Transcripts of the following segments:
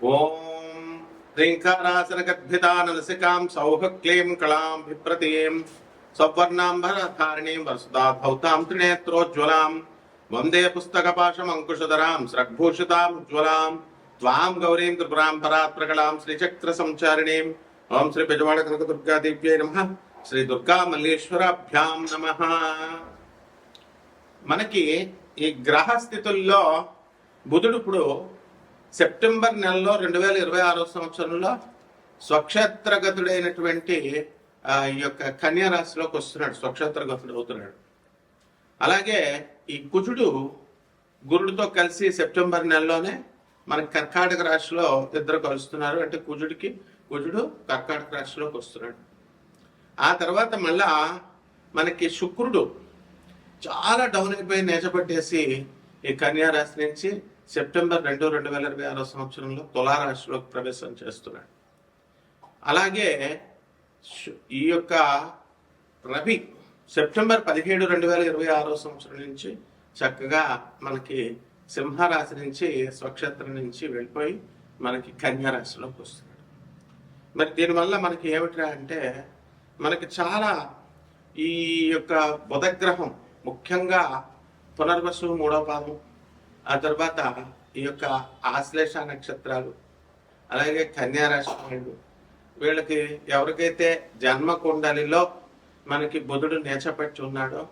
ఓం శ్రీంకారాసనగద్భితానలసికాం సౌహక్లీం కళాం విప్రతీం సవర్ణాంబరధారిణీం వరసుదాభౌతాం త్రినేత్రోజ్వలాం వందే పుస్తకపాశమంకుశధరాం స్రగ్భూషితాం ఉజ్వలాం త్వాం గౌరీం త్రిపురాం పరాత్ప్రకళాం శ్రీచక్ర సంచారిణీం. ఓం శ్రీ బెజవాడ కనకదుర్గాదేవ్యై నమః. శ్రీ దుర్గా మల్లేశ్వరాభ్యాం నమః. మనకి ఈ గ్రహ స్థితుల్లో బుధుడు ఇప్పుడు సెప్టెంబర్ నెలలో 2026 సంవత్సరంలో స్వక్షేత్రగతుడైనటువంటి ఈ యొక్క కన్యా రాశిలోకి వస్తున్నాడు, స్వక్షేత్రగతుడు అవుతున్నాడు. అలాగే ఈ కుజుడు గురుడితో కలిసి సెప్టెంబర్ నెలలోనే మనకి కర్కాటక రాశిలో ఇద్దరు కలుస్తున్నారు. అంటే కుజుడు కర్కాటక రాశిలోకి వస్తున్నాడు. ఆ తర్వాత మళ్ళా మనకి శుక్రుడు చాలా డౌన్ అయిపోయి నేచపట్టేసి ఈ కన్యా రాశి నుంచి సెప్టెంబర్ 2026 సంవత్సరంలో తులారాశిలోకి ప్రవేశం చేస్తున్నాడు. అలాగే ఈ యొక్క రవి సెప్టెంబర్ 17, 2026 సంవత్సరం నుంచి చక్కగా మనకి సింహరాశి నుంచి స్వక్షేత్రం నుంచి వెళ్ళిపోయి మనకి కన్యా రాశిలోకి వస్తున్నాడు. మరి దీనివల్ల మనకి ఏమిట్రా అంటే మనకి చాలా ఈ యొక్క బుధగ్రహం ముఖ్యంగా పునర్వసు 3వ పాదం, ఆ తర్వాత ఈ యొక్క ఆశ్లేష నక్షత్రాలు, అలాగే కన్యా రాశి వాళ్ళు, వీళ్ళకి ఎవరికైతే జన్మ కుండలిలో మనకి బుధుడు నేచపట్టి ఉన్నాడో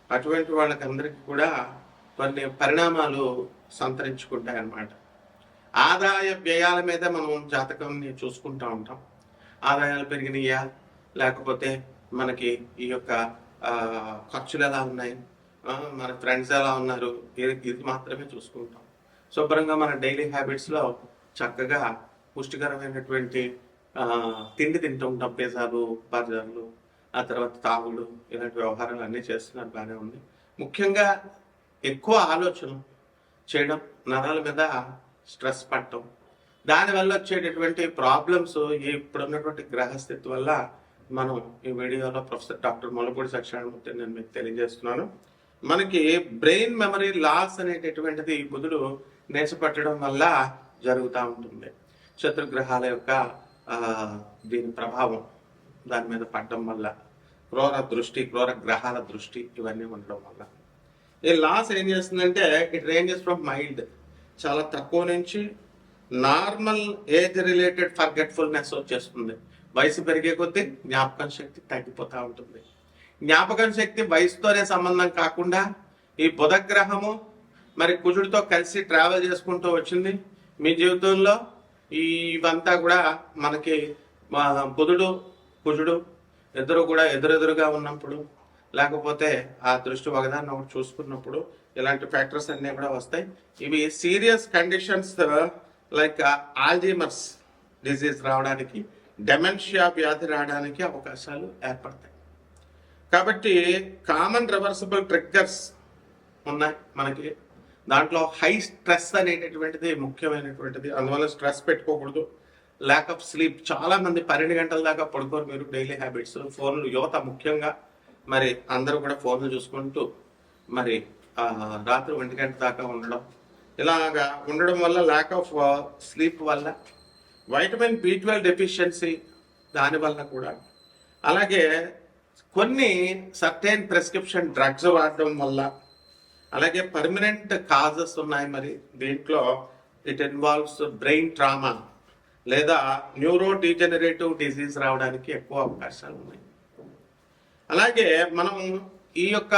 అటువంటి వాళ్ళకందరికీ కూడా కొన్ని పరిణామాలు సంతరించుకుంటాయన్నమాట. ఆదాయ వ్యయాల మీద మనం జాతకాన్ని చూసుకుంటూ ఉంటాం. ఆదాయాలు పెరిగినాయా, లేకపోతే మనకి ఈ యొక్క ఖర్చులు ఎలా ఉన్నాయి, మన ఫ్రెండ్స్ ఎలా ఉన్నారు, ఇది మాత్రమే చూసుకుంటాం. శుభ్రంగా మన డైలీ హ్యాబిట్స్లో చక్కగా పుష్టికరమైనటువంటి తిండి తింటూ ఉంటాం. పిజ్జాలు, బర్గర్లు, ఆ తర్వాత తాగులు, ఇలాంటి వ్యవహారాలు అన్నీ చేస్తున్నారు, బాగానే ఉంది. ముఖ్యంగా ఎక్కువ ఆలోచన చేయడం, నరాల మీద స్ట్రెస్ పడటం, దానివల్ల వచ్చేటటువంటి ప్రాబ్లమ్స్ ఇప్పుడున్నటువంటి గ్రహస్థితి వల్ల మనం ఈ వీడియోలో ప్రొఫెసర్ డాక్టర్ మొలపూడి సత్యనారాయణమూర్తి నేను మీకు తెలియజేస్తున్నాను. మనకి బ్రెయిన్ మెమరీ లాస్ అనేటటువంటిది బుధుడు నేచపట్టడం వల్ల జరుగుతూ ఉంటుంది. శత్రుగ్రహాల యొక్క దీని ప్రభావం దాని మీద పడడం వల్ల, క్రూర గ్రహాల దృష్టి ఇవన్నీ ఉండడం వల్ల ఈ లాస్ ఏం చేస్తుందంటే ఇట్ రేంజెస్ ఫ్రమ్ మైల్డ్, చాలా తక్కువ నుంచి నార్మల్ ఏజ్ రిలేటెడ్ ఫర్గెట్ఫుల్నెస్ వచ్చేస్తుంది. వయసు పెరిగే కొద్దీ జ్ఞాపకం శక్తి తగ్గిపోతూ ఉంటుంది. జ్ఞాపకం శక్తి వయసుతోనే సంబంధం కాకుండా ఈ బుధగ్రహము మరి కుజుడితో కలిసి ట్రావెల్ చేసుకుంటూ వచ్చింది మీ జీవితంలో. ఇవంతా కూడా మనకి బుధుడు కుజుడు ఇద్దరు కూడా ఎదురెదురుగా ఉన్నప్పుడు, లేకపోతే ఆ దృష్టి ఒకదాన్ని ఒకటి చూసుకున్నప్పుడు ఇలాంటి ఫ్యాక్టర్స్ అన్నీ కూడా వస్తాయి. ఇవి serious conditions like Alzheimer's disease రావడానికి, డెమెన్షియా వ్యాధి రావడానికి అవకాశాలు ఏర్పడతాయి. కాబట్టి కామన్ రివర్సిబుల్ ట్రిగ్గర్స్ ఉన్నాయి మనకి. దాంట్లో హై స్ట్రెస్ అనేటటువంటిది ముఖ్యమైనటువంటిది. అందువల్ల స్ట్రెస్ పెట్టుకోకూడదు. ల్యాక్ ఆఫ్ స్లీప్, చాలా మంది 12 గంటల దాకా పడుకోరు. మీరు డైలీ హ్యాబిట్స్, ఫోన్లు, యువత ముఖ్యంగా మరి అందరూ కూడా ఫోన్లు చూసుకుంటూ మరి రాత్రి 1 గంట దాకా ఉండడం, ఇలాగా ఉండడం వల్ల ల్యాక్ ఆఫ్ స్లీప్ వల్ల, వైటమిన్ B12 డెఫిషియన్సీ దానివల్ల కూడా, అలాగే కొన్ని సర్టెన్ ప్రిస్క్రిప్షన్ డ్రగ్స్ వాడడం వల్ల, అలాగే పర్మనెంట్ కాజెస్ ఉన్నాయి. మరి దీంట్లో ఇట్ ఇన్వాల్వ్స్ బ్రెయిన్ ట్రామా లేదా న్యూరో డీజెనరేటివ్ డిజీజ్ రావడానికి ఎక్కువ అవకాశాలు ఉన్నాయి. అలాగే మనం ఈ యొక్క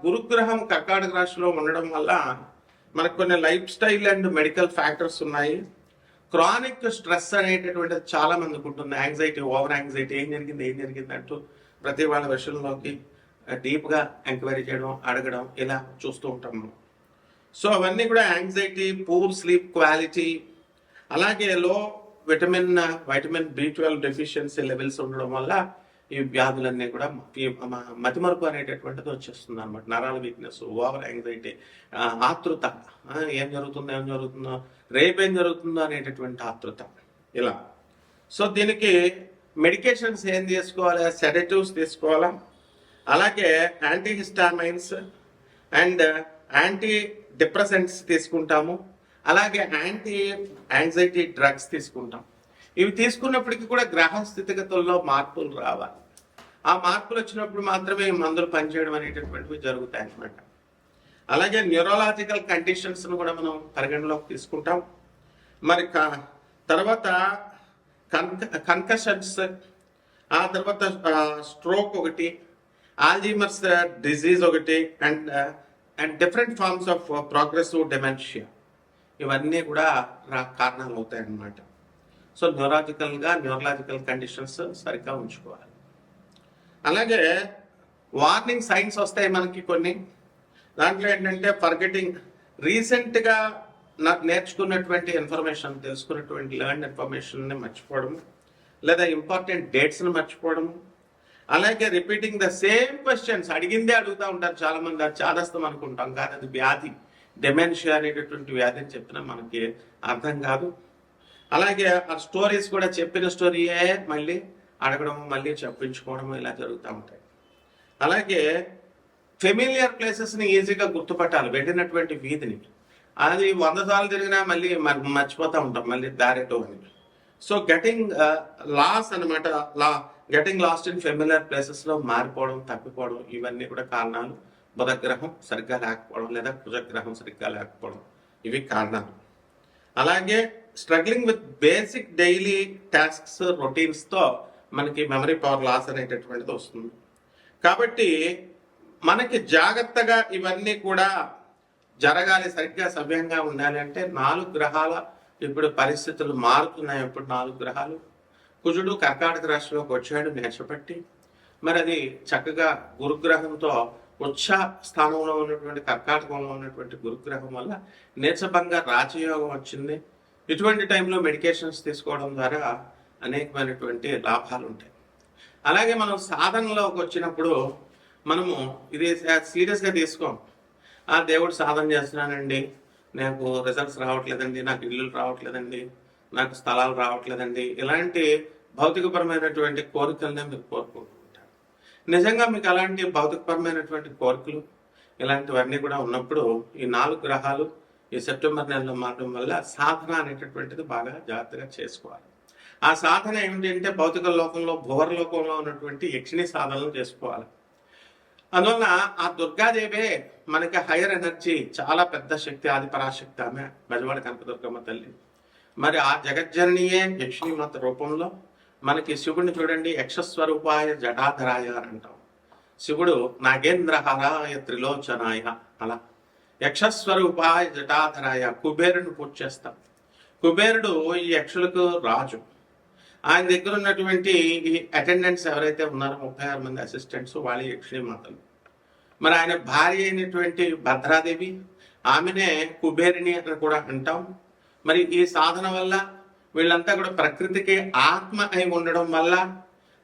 గురుగ్రహం కర్కాటక రాశిలో ఉండడం వల్ల మనకు కొన్ని life style and medical factors ఉన్నాయి. క్రానిక్ స్ట్రెస్ అనేటటువంటిది చాలా మందికి ఉంటుంది. యాంగ్జైటీ, ఓవర్ యాంగ్జైటీ, ఏం జరిగింది అంటూ ప్రతి వాళ్ళ విషయంలోకి డీప్గా ఎంక్వైరీ చేయడం, అడగడం, ఇలా చూస్తూ ఉంటాం మనం. సో అవన్నీ కూడా యాంగ్జైటీ, పూర్ స్లీప్ క్వాలిటీ, అలాగే లో వైటమిన్ B12 డెఫిషియన్సీ లెవెల్స్ ఉండడం వల్ల ఈ వ్యాధులన్నీ కూడా మతిమరుపు అనేటటువంటిది వచ్చేస్తుంది అనమాట. నరాల వీక్నెస్, ఓవర్ యాంగ్జైటీ, ఆతృత, ఏం జరుగుతుందో, రేపేం జరుగుతుందో అనేటటువంటి ఆతృత, ఇలా. సో దీనికి మెడికేషన్స్ ఏం తీసుకోవాలి? సెడేటివ్స్ తీసుకోవాలా, అలాగే యాంటీహిస్టామైన్స్ అండ్ యాంటీ డిప్రెసెంట్స్ తీసుకుంటాము. అలాగే యాంటీ యాంగ్జైటీ డ్రగ్స్ తీసుకుంటాం. ఇవి తీసుకున్నప్పటికీ కూడా గ్రహ స్థితిగతుల్లో మార్పులు రావాలి. ఆ మార్పులు వచ్చినప్పుడు మాత్రమే ఈ మందులు పనిచేయడం అనేటటువంటివి జరుగుతాయి అన్నమాట. అలాగే న్యూరలాజికల్ కండిషన్స్ను కూడా మనం పరిగణలోకి తీసుకుంటాం. మరి తర్వాత కన్కషన్స్, ఆ తర్వాత స్ట్రోక్ ఒకటి, ఆల్జీమర్స్ డిజీజ్ ఒకటి, and different forms of progressive dementia, ఇవన్నీ కూడా కారణాలు అవుతాయి అన్నమాట. సో న్యూరలాజికల్ కండిషన్స్ సరిగ్గా ఉంచుకోవాలి. అలాగే వార్నింగ్ సైన్స్ వస్తాయి మనకి కొన్ని. దాంట్లో ఏంటంటే ఫర్గెటింగ్, రీసెంట్గా నేర్చుకున్నటువంటి ఇన్ఫర్మేషన్, తెలుసుకున్నటువంటి లెర్న్ ఇన్ఫర్మేషన్ని మర్చిపోవడం, లేదా ఇంపార్టెంట్ డేట్స్ని మర్చిపోవడం. అలాగే రిపీటింగ్ ద సేమ్ క్వశ్చన్స్, అడిగిందే అడుగుతూ ఉంటారు చాలామంది. అది చాదస్తం అనుకుంటాం, కానీ అది వ్యాధి, డెమెన్షియా అనేటటువంటి వ్యాధి అని చెప్పినా మనకి అర్థం కాదు. అలాగే ఆ స్టోరీస్ కూడా చెప్పిన స్టోరీయే మళ్ళీ అడగడం, మళ్ళీ చెప్పించుకోవడం, ఇలా జరుగుతూ ఉంటాయి. అలాగే ఫెమిలియర్ ప్లేసెస్ని ఈజీగా గుర్తుపట్టాలి, వెళ్ళినటువంటి వీధిని. అది 100 సార్లు తిరిగినా మళ్ళీ మర్చిపోతూ ఉంటాం, మళ్ళీ దారెటో అని. సో గెటింగ్ లాస్ అనమాట, గెటింగ్ లాస్ట్ ఇన్ ఫెమిలియర్ ప్లేసెస్లో మారిపోవడం, తప్పిపోవడం, ఇవన్నీ కూడా కారణాలు. బుధగ్రహం సరిగ్గా లేకపోవడం లేదా కుజగ్రహం సరిగ్గా లేకపోవడం, ఇవి కారణాలు. అలాగే struggling with basic daily tasks, రొటీన్స్తో మనకి మెమరీ పవర్ లాస్ అనేటటువంటిది వస్తుంది. కాబట్టి మనకి జాగ్రత్తగా ఇవన్నీ కూడా జరగాలి, సరిగ్గా సవ్యంగా ఉండాలి అంటే 4 గ్రహాల ఇప్పుడు పరిస్థితులు మారుతున్నాయి. ఇప్పుడు 4 గ్రహాలు, కుజుడు కర్కాటక రాశిలోకి వచ్చాడు నేర్చబట్టి. మరి అది చక్కగా గురుగ్రహంతో ఉచ్చ స్థానంలో ఉన్నటువంటి కర్కాటకంలో ఉన్నటువంటి గురుగ్రహం వల్ల నీచభంగ రాజయోగం వచ్చింది. ఇటువంటి టైంలో మెడికేషన్స్ తీసుకోవడం ద్వారా అనేకమైనటువంటి లాభాలు ఉంటాయి. అలాగే మనం సాధనలోకి వచ్చినప్పుడు మనము ఇది సీరియస్గా తీసుకోం. ఆ దేవుడు సాధన చేస్తున్నానండి, నాకు రిజల్ట్స్ రావట్లేదండి, నాకు ఇల్లులు రావట్లేదండి, నాకు స్థలాలు రావట్లేదండి, ఇలాంటి భౌతికపరమైనటువంటి కోరికలనే మీరు కోరుకుంటూ ఉంటారు. నిజంగా మీకు అలాంటి భౌతికపరమైనటువంటి కోరికలు ఇలాంటివన్నీ కూడా ఉన్నప్పుడు ఈ 4 గ్రహాలు ఈ సెప్టెంబర్ నెలలో మారడం వల్ల సాధన అనేటటువంటిది బాగా జాగ్రత్తగా చేసుకోవాలి. ఆ సాధన ఏమిటంటే భౌతిక లోకంలో, భువర లోకంలో ఉన్నటువంటి యక్షిణి సాధనలు చేసుకోవాలి. అందువల్ల ఆ దుర్గాదేవే మనకి హైయర్ ఎనర్జీ, చాలా పెద్ద శక్తి, ఆది పరాశక్తి ఆమె, బెజవాడ కనకదుర్గమ్మ తల్లి. మరి ఆ జగజ్జననియే యక్షిణీమాత రూపంలో మనకి శివుడిని చూడండి, యక్షస్వరూపాయ జటాధరాయ అని అంటాం. శివుడు నాగేంద్రహారాయ త్రిలోచనాయ, అలా యక్షస్వరూపాయ జటాధరాయ. కుబేరుని పూజ చేస్తాం. కుబేరుడు ఈ యక్షులకు రాజు. ఆయన దగ్గర ఉన్నటువంటి ఈ అటెండెంట్స్ ఎవరైతే ఉన్నారో 36 మంది అసిస్టెంట్స్, వాళ్ళ యక్షిణీ మాతలు. మరి ఆయన భార్య అయినటువంటి భద్రాదేవి, ఆమెనే కుబేరిని అని కూడా అంటాం. మరి ఈ సాధన వల్ల వీళ్ళంతా కూడా ప్రకృతికి ఆత్మ అయి ఉండడం వల్ల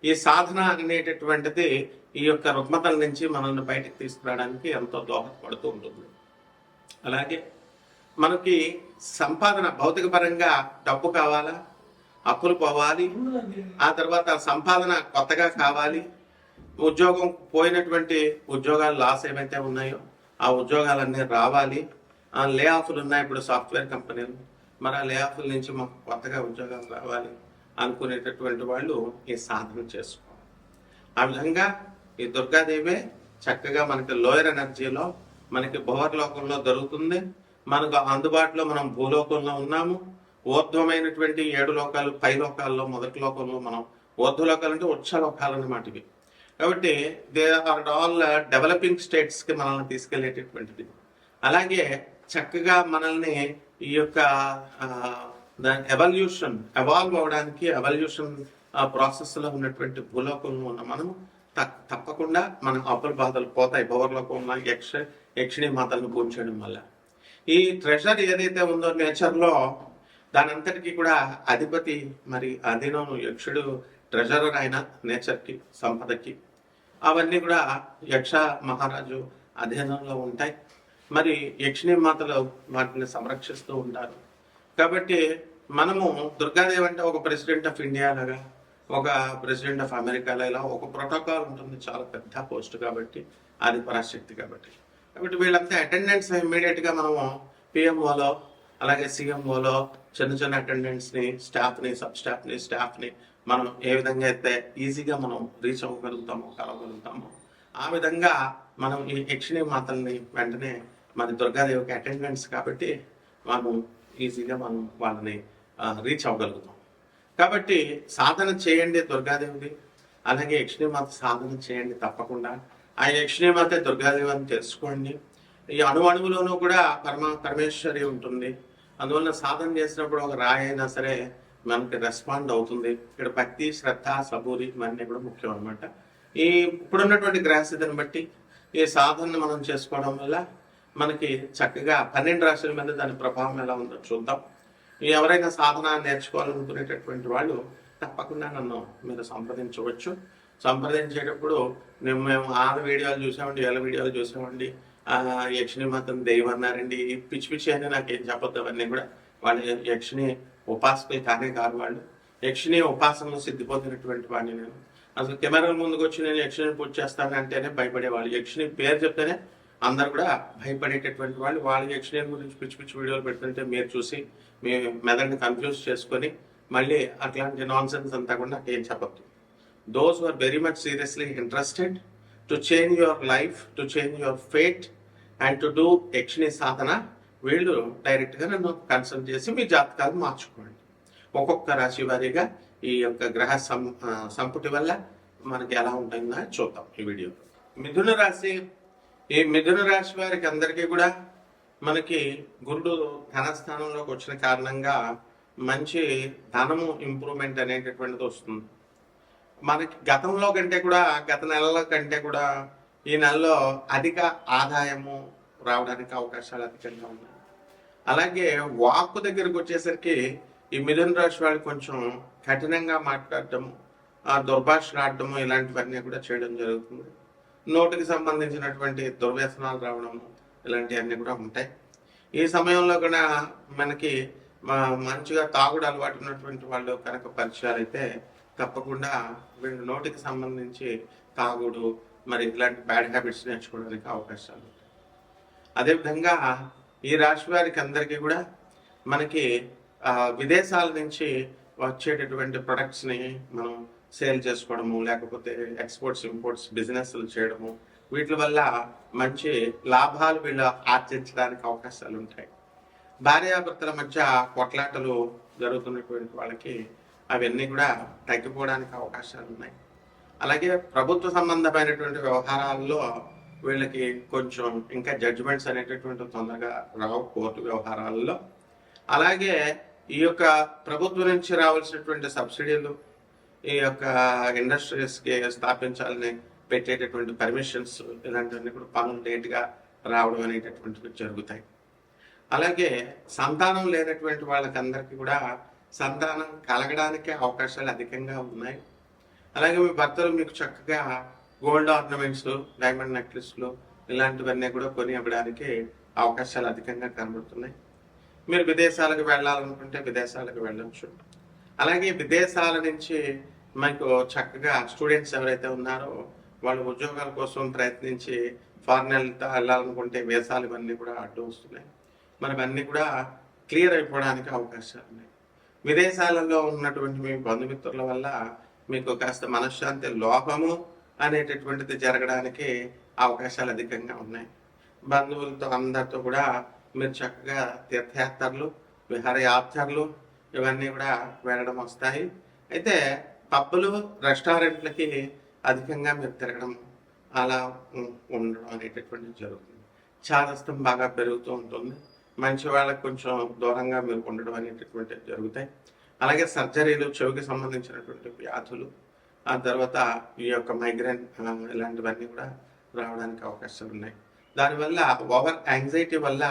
ఈ సాధన అనేటటువంటిది ఈ యొక్క రుగ్మతల నుంచి మనల్ని బయటకు తీసుకురావడానికి ఎంతో దోహదపడుతూ ఉంటుంది. అలాగే మనకి సంపాదన, భౌతిక పరంగా డబ్బు కావాలా, అప్పులు పోవాలి, ఆ తర్వాత సంపాదన కొత్తగా కావాలి, ఉద్యోగం పోయినటువంటి ఉద్యోగాలు లాస్ ఏవైతే ఉన్నాయో ఆ ఉద్యోగాలన్నీ రావాలి, ఆ లే ఆఫ్లు ఉన్నాయి ఇప్పుడు సాఫ్ట్వేర్ కంపెనీలు, మరి ఆ లే ఆఫ్ల నుంచి మాకు కొత్తగా ఉద్యోగాలు రావాలి అనుకునేటటువంటి వాళ్ళు ఈ సాధన చేసుకోవాలి. ఆ విధంగా ఈ దుర్గాదేవే చక్కగా మనకి లోయర్ ఎనర్జీలో, మనకి భువర్ లోకంలో దొరుకుతుంది. మనకు అందుబాటులో మనం భూలోకంలో ఉన్నాము. ఊర్ధ్వమైనటువంటి 7 లోకాలు, పై లోకాల్లో మొదటి లోకంలో మనం, ఊర్ధ్వలోకాలు అంటే ఉచ్చ లోకాలు అన్నమాట ఇవి. కాబట్టి దే ఆర్ ఆల్ డెవలపింగ్ స్టేట్స్కి మనల్ని తీసుకెళ్లేటటువంటిది. అలాగే చక్కగా మనల్ని ఈ యొక్క ఎవాల్వ్ అవడానికి, ఎవల్యూషన్ ప్రాసెస్లో ఉన్నటువంటి భూలోకంలో ఉన్న మనము తప్పకుండా మన అప్పుల బాధలు పోతాయి భువర్లోకం ఉన్న యక్షిణీ మాతలను పూజించడం వల్ల. ఈ ట్రెజర్ ఏదైతే ఉందో నేచర్లో, దాని అంతటికీ కూడా అధిపతి, మరి అధీనం యక్షుడు ట్రెజరర్ అయిన నేచర్కి, సంపదకి. అవన్నీ కూడా యక్ష మహారాజు అధీనంలో ఉంటాయి. మరి యక్షిణీ మాతలు వాటిని సంరక్షిస్తూ ఉంటారు. కాబట్టి మనము దుర్గాదేవి అంటే ఒక ప్రెసిడెంట్ ఆఫ్ ఇండియా లాగా, ఒక ప్రెసిడెంట్ ఆఫ్ అమెరికాలో ఇలా ఒక ప్రోటోకాల్ ఉంటుంది, చాలా పెద్ద పోస్ట్ కాబట్టి, ఆది పరాశక్తి కాబట్టి. కాబట్టి వీళ్ళంతా అటెండెన్స్ ఇమ్మీడియట్గా మనము పిఎంఓలో అలాగే సీఎంఓలో చిన్న చిన్న అటెండెంట్స్ని, స్టాఫ్ని మనం ఏ విధంగా అయితే ఈజీగా మనం రీచ్ అవ్వగలుగుతామో, కలవగలుగుతామో, ఆ విధంగా మనం ఈ యక్షిణి మాతల్ని వెంటనే మరి దుర్గాదేవికి అటెండెంట్స్ కాబట్టి మనం ఈజీగా మనం వాళ్ళని రీచ్ అవ్వగలుగుతాం. కాబట్టి సాధన చేయండి దుర్గాదేవిది, అలాగే యక్షిణీమాత సాధన చేయండి తప్పకుండా. ఆ యక్షిణీమాత దుర్గాదేవి అని తెలుసుకోండి. ఈ అణువులోనూ కూడా పరమేశ్వరి ఉంటుంది. అందువల్ల సాధన చేసినప్పుడు ఒక రాయి అయినా సరే మనకి రెస్పాండ్ అవుతుంది. ఇక్కడ భక్తి, శ్రద్ధ, సబూరి ఇవన్నీ కూడా ముఖ్యం అనమాట. ఈ ఇప్పుడున్నటువంటి గ్రహస్థితిని బట్టి ఈ సాధనను మనం చేసుకోవడం వల్ల మనకి చక్కగా 12 రాశుల మీద దాని ప్రభావం ఎలా ఉందో చూద్దాం. ఎవరైనా సాధన నేర్చుకోవాలనుకునేటటువంటి వాళ్ళు తప్పకుండా నన్ను మీరు సంప్రదించవచ్చు. సంప్రదించేటప్పుడు మేము 6 వీడియోలు చూసామండి, 7 వీడియోలు చూసామండి, యక్షిణీమాతను దెయ్యం అన్నారండి, పిచ్చి అని నాకేం చెప్పొద్దు. అవన్నీ కూడా వాళ్ళు యక్షిణి ఉపాసకులు కానే కాదు. వాళ్ళు యక్షిణి ఉపాసనలో సిద్ధిపోతున్నటువంటి వాడిని నేను. అసలు కెమెరాల ముందుకు వచ్చి నేను యక్షిణిని పూజ చేస్తానంటేనే భయపడేవాళ్ళు. యక్షిణి పేరు చెప్తేనే అందరు కూడా భయపడేటటువంటి వాళ్ళు. వాళ్ళ యక్షిణి గురించి పిచ్చి వీడియోలు పెడుతుంటే మీరు చూసి మీ మెదడుని కన్ఫ్యూజ్ చేసుకొని మళ్ళీ అట్లాంటి నాన్ సెన్స్ అంతా కూడా నాకు ఏం చెప్పద్దు. Those who are very much seriously interested to change your life, to change your fate and to do yakshini sadhana, వీళ్ళు డైరెక్ట్గా నన్ను కన్సల్ట్ చేసి మీ జాతకాలు మార్చుకోండి. ఒక్కొక్క రాశి వారీగా ఈ యొక్క గ్రహ సంపుటి వల్ల మనకి ఎలా ఉంటుందో చూద్దాం ఈ వీడియోలో. మిథున రాశి, ఈ మిథున రాశి వారికి అందరికీ కూడా మనకి గురుడు ధనస్థానంలోకి వచ్చిన కారణంగా మంచి ధనము ఇంప్రూవ్మెంట్ అనేటటువంటిది వస్తుంది. మనకి గతంలో కంటే కూడా, గత నెలల కంటే కూడా ఈ నెలలో అధిక ఆదాయము రావడానికి అవకాశాలు అధికంగా ఉన్నాయి. అలాగే వాక్కు దగ్గరకు వచ్చేసరికి ఈ మిథున రాశి వాళ్ళు కొంచెం కఠినంగా మాట్లాడటము, దుర్భాషలాడటము ఇలాంటివన్నీ కూడా చేయడం జరుగుతుంది. నోటికి సంబంధించినటువంటి దుర్వ్యసనాలు రావడము ఇలాంటివన్నీ కూడా ఉంటాయి. ఈ సమయంలో కూడా మనకి మంచిగా తాగుడు అలవాటు ఉన్నటువంటి వాళ్ళు కనుక పరిచయాలు అయితే తప్పకుండా వీళ్ళు నోటికి సంబంధించి తాగుడు మరి ఇలాంటి బ్యాడ్ హ్యాబిట్స్ నేర్చుకోవడానికి అవకాశాలు ఉంటాయి. అదేవిధంగా ఈ రాశి వారికి అందరికీ కూడా మనకి విదేశాల నుంచి వచ్చేటటువంటి ప్రొడక్ట్స్ని మనం సేల్ చేసుకోవడము, లేకపోతే ఎక్స్పోర్ట్స్ ఇంపోర్ట్స్ బిజినెస్లు చేయడము, వీటి వల్ల మంచి లాభాలు వీళ్ళు ఆర్జించడానికి అవకాశాలు ఉంటాయి. భార్యాభర్తల మధ్య కొట్లాటలు జరుగుతున్నటువంటి వాళ్ళకి అవన్నీ కూడా తగ్గిపోవడానికి అవకాశాలు ఉన్నాయి. అలాగే ప్రభుత్వ సంబంధమైనటువంటి వ్యవహారాల్లో వీళ్ళకి కొంచెం ఇంకా జడ్జిమెంట్స్ అనేటటువంటి తొందరగా రావు కోర్టు వ్యవహారాల్లో. అలాగే ఈ యొక్క ప్రభుత్వం నుంచి రావాల్సినటువంటి సబ్సిడీలు, ఈ యొక్క ఇండస్ట్రీస్కి స్థాపించాలని పెట్టేటటువంటి పర్మిషన్స్ ఇలాంటివన్నీ కూడా పనులు లేట్గా రావడం అనేటటువంటివి జరుగుతాయి. అలాగే సంతానం లేనటువంటి వాళ్ళకందరికీ కూడా సంతానం కలగడానికి అవకాశాలు అధికంగా ఉన్నాయి. అలాగే మీ భర్తలు మీకు చక్కగా గోల్డ్ ఆర్నమెంట్స్, డైమండ్ నెక్లెస్లు ఇలాంటివన్నీ కూడా కొని ఇవ్వడానికి అవకాశాలు అధికంగా కనబడుతున్నాయి. మీరు విదేశాలకు వెళ్ళాలనుకుంటే విదేశాలకు వెళ్ళొచ్చు. అలాగే విదేశాల నుంచి మీకు చక్కగా స్టూడెంట్స్ ఎవరైతే ఉన్నారో వాళ్ళు ఉద్యోగాల కోసం ప్రయత్నించి ఫారెన్ వెళ్ళాలనుకుంటే వీసాలు ఇవన్నీ కూడా అడ్డు వస్తున్నాయి. మరి ఇవన్నీ కూడా క్లియర్ అయిపోవడానికి అవకాశాలు ఉన్నాయి. విదేశాలలో ఉన్నటువంటి మీ బంధుమిత్రుల వల్ల మీకు కాస్త మనశ్శాంతి లోపము అనేటటువంటిది జరగడానికి అవకాశాలు అధికంగా ఉన్నాయి. బంధువులతో అందరితో కూడా మీరు చక్కగా తీర్థయాత్రలు, విహారయాత్రలు ఇవన్నీ కూడా వెళ్ళడం వస్తాయి. అయితే పబ్బులు, రెస్టారెంట్లకి అధికంగా మీరు తిరగడం అలా ఉండడం అనేటటువంటిది జరుగుతుంది. చాదస్తం బాగా పెరుగుతూ ఉంటుంది. మంచి వాళ్ళకి కొంచెం దూరంగా మీరు ఉండడం అనేటటువంటివి జరుగుతాయి. అలాగే సర్జరీలు, చెవికి సంబంధించినటువంటి వ్యాధులు, ఆ తర్వాత ఈ యొక్క మైగ్రేన్ ఇలాంటివన్నీ కూడా రావడానికి అవకాశాలు ఉన్నాయి. దానివల్ల ఓవర్ యాంగ్జైటీ వల్ల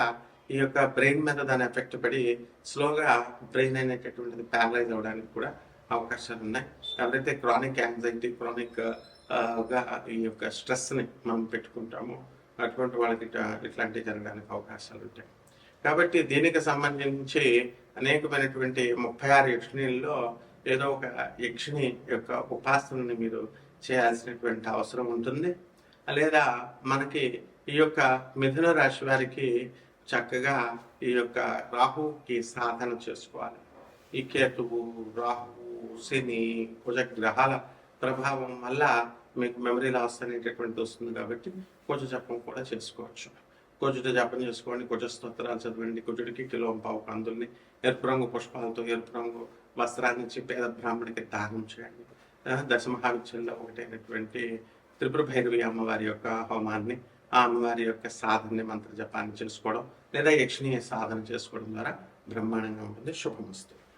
ఈ యొక్క బ్రెయిన్ మీద దాని ఎఫెక్ట్ పడి స్లోగా బ్రెయిన్ అనేటటువంటిది ప్యారలైజ్ అవ్వడానికి కూడా అవకాశాలు ఉన్నాయి. ఎవరైతే క్రానిక్ యాంగ్జైటీ, గా ఈ యొక్క స్ట్రెస్ని మనం పెట్టుకుంటామో అటువంటి వాళ్ళకి ఇట్లాంటివి జరగడానికి అవకాశాలు ఉంటాయి. కాబట్టి దీనికి సంబంధించి అనేకమైనటువంటి 36 యక్షిణీల్లో ఏదో ఒక యక్షిణి యొక్క ఉపాసనని మీరు చేయాల్సినటువంటి అవసరం ఉంటుంది. లేదా మనకి ఈ యొక్క మిథున రాశి వారికి చక్కగా ఈ యొక్క రాహుకి సాధన చేసుకోవాలి. ఈ కేతువు, రాహువు, శని, కుజ గ్రహాల ప్రభావం వల్ల మీకు మెమరీ లాస్ అనేటటువంటి వస్తుంది కాబట్టి కుజ జపం కూడా చేసుకోవచ్చు. కుజుడి జపం చేసుకోండి, కుజ స్తోత్రాలు చదవండి, కుజుడికి కిలోంపావు కందుల్ని ఎరుపు రంగు పుష్పాలతో ఎరుపు రంగు వస్త్రాన్ని ఇచ్చి పేద బ్రాహ్మణికి దానం చేయండి. దశ మహావిద్యల్లో ఒకటైనటువంటి త్రిపుర భైరవి అమ్మవారి యొక్క హోమాన్ని, ఆ అమ్మవారి యొక్క సాధనని, మంత్ర జపాన్ని చేసుకోవడం లేదా యక్షిణీయ సాధన చేసుకోవడం ద్వారా బ్రహ్మాండంగా ఉంటుంది. శుభమస్తు.